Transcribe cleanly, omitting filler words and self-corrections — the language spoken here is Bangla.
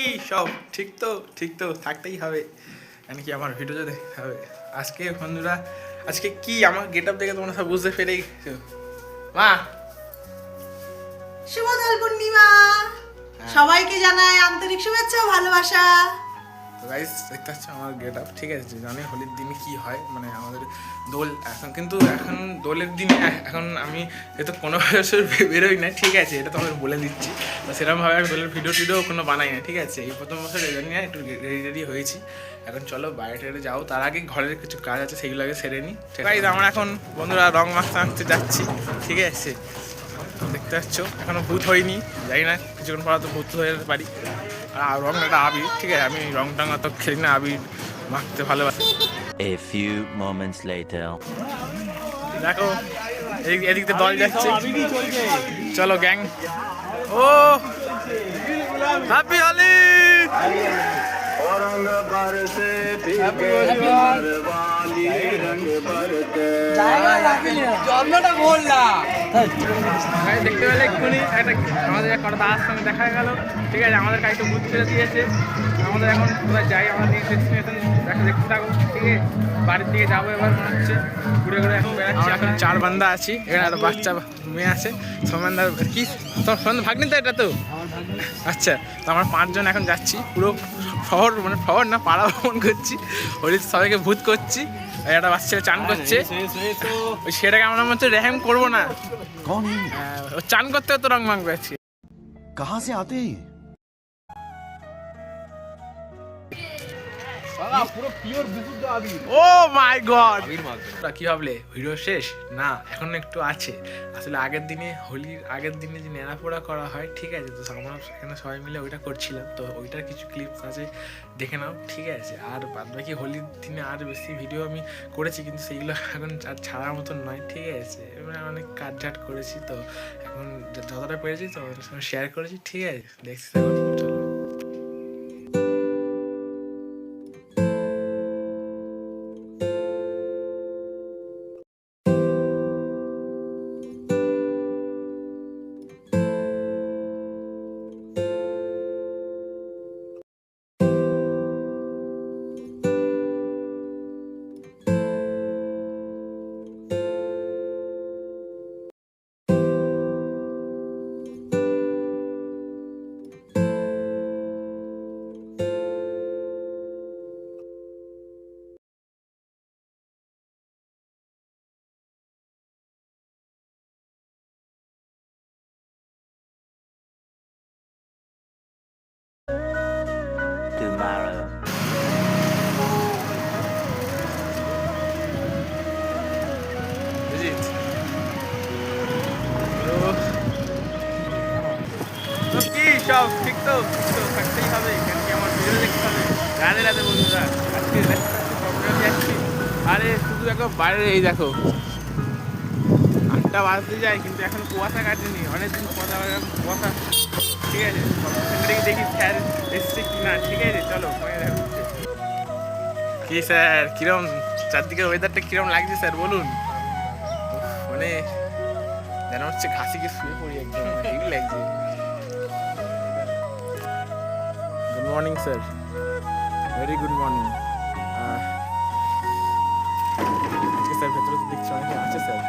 কি সব ঠিক তো থাকতেই হবে, মানে কি আমার ভিডিও দেখতে হবে। আজকে বন্ধুরা, আজকে কি আমার গেট আপ দেখে তোমরা সব বুঝতে পেরে গেছো। মা শুভ দোল পূর্ণিমা, সবাইকে জানাই আন্তরিক শুভেচ্ছা ও ভালোবাসা। তো গাইস দেখতে পাচ্ছ আমার গেট আপ, ঠিক আছে। জানি হোলির দিনে কি হয়, মানে আমাদের দোল এখন দোলের দিনে এখন আমি যেহেতু 15 বছর বেরোই না, ঠিক আছে, এটা তো আমি বলে দিচ্ছি। তো সেরকমভাবে আমি দোলের ভিডিও কোনো বানাই না, ঠিক আছে। এই প্রথম বছর এই জন্য একটু রেডি হয়েছি। এখন চলো বাইরে টেরে যাও, তার আগে ঘরের কিছু কাজ আছে সেগুলো আগে সেরে নিই। গাইস আমরা এখন বন্ধুরা রং মাখতে যাচ্ছি, ঠিক আছে। দেখতে পাচ্ছ এখনো ভূত হয়নি, জানি না কিছুক্ষণ পর তো ভূত হয়ে যেতে পারি। আর রং একটা আবির, ঠিক আছে, আমি রং টং অত খেলি না, আবির মাখতে ভালোবাসি। A few moments later. দেখো এদিক দিয়ে দল যাচ্ছে, চলো গ্যাং। ও হ্যাপি হোলি। দেখতে পেলে এক্ষুনি একটা আমাদের কটা দাদার সঙ্গে দেখা গেল, ঠিক আছে। আমাদের কাছে বুঝ ছেড়ে দিয়েছে, আমাদের এখন কোথায় যাই আমরা ডেস্টিনেশন দেখতে থাকবো, ঠিক আছে। বাড়ির দিকে যাবো এবার, মনে হচ্ছে ঘুরে ঘুরে এখন বেড়াচ্ছি। এখন 4 বান্দা আছি, এখানে একটা বাচ্চা মেয়ে আছে, সোমেনদার কি সোমেন ভাগ্নি তো, এটা তো আচ্ছা। তো আমরা 5 জন এখন যাচ্ছি, পুরো শহর মানে শহর না পাড়া ভ্রমণ করছি, হোলিতে সবাইকে ভূত করছি। একটা বাচ্চা চান করছে, ওই সেটাকে আমরা হচ্ছে রেহেম করবো না, চান করতে তো রং মাখবে। कहाँ से आते हैं ये? ও মাই গড, কি ভাবলে ভিডিও শেষ? না, এখন একটু আছে। আসলে হোলির আগের দিনে যে নেড়াপোড়া করা হয়, ঠিক আছে, তো আমরা এখানে সবাই মিলে ওইটা করছিলাম, তো ওইটার কিছু ক্লিপস আছে, দেখে নাও, ঠিক আছে। আর বাদ বাকি হোলির দিনে আর বেশি ভিডিও আমি করেছি, কিন্তু সেইগুলো এখন আর ছাড়ার মতন নয়, ঠিক আছে। এবার অনেক কাটঝাট করেছি, তো এখন যতটা পেরেছি তো শেয়ার করেছি, ঠিক আছে। দেখছি চলো। Tomorrow. কি সব ঠিক তো থাকতেই হবে, কেন কি আমার ভিডিও দেখতে হবে। রাধে রাধে বন্ধুরা, আজকে প্রবলেম যাচ্ছি। আরে শুধু দেখো বাইরে, এই দেখো 8টা বাজতে যায়, কিন্তু এখন কুয়াশা কাটেনি, অনেকদিন কুয়াশা, ঠিক আছে। সেখানে দেখি স্যার এসছে কি না, ঠিক আছে। চলো কি স্যার, কিরম চারদিকের ওয়েদারটা কিরম লাগছে স্যার বলুন। মানে যেন হচ্ছে ঘাসিকে শুয়ে পড়ি, একদম হেভি লাগছে। Good morning sir, very good morning. আজকে স্যার ভেতরে তো দেখছি অনেকে আছে স্যার।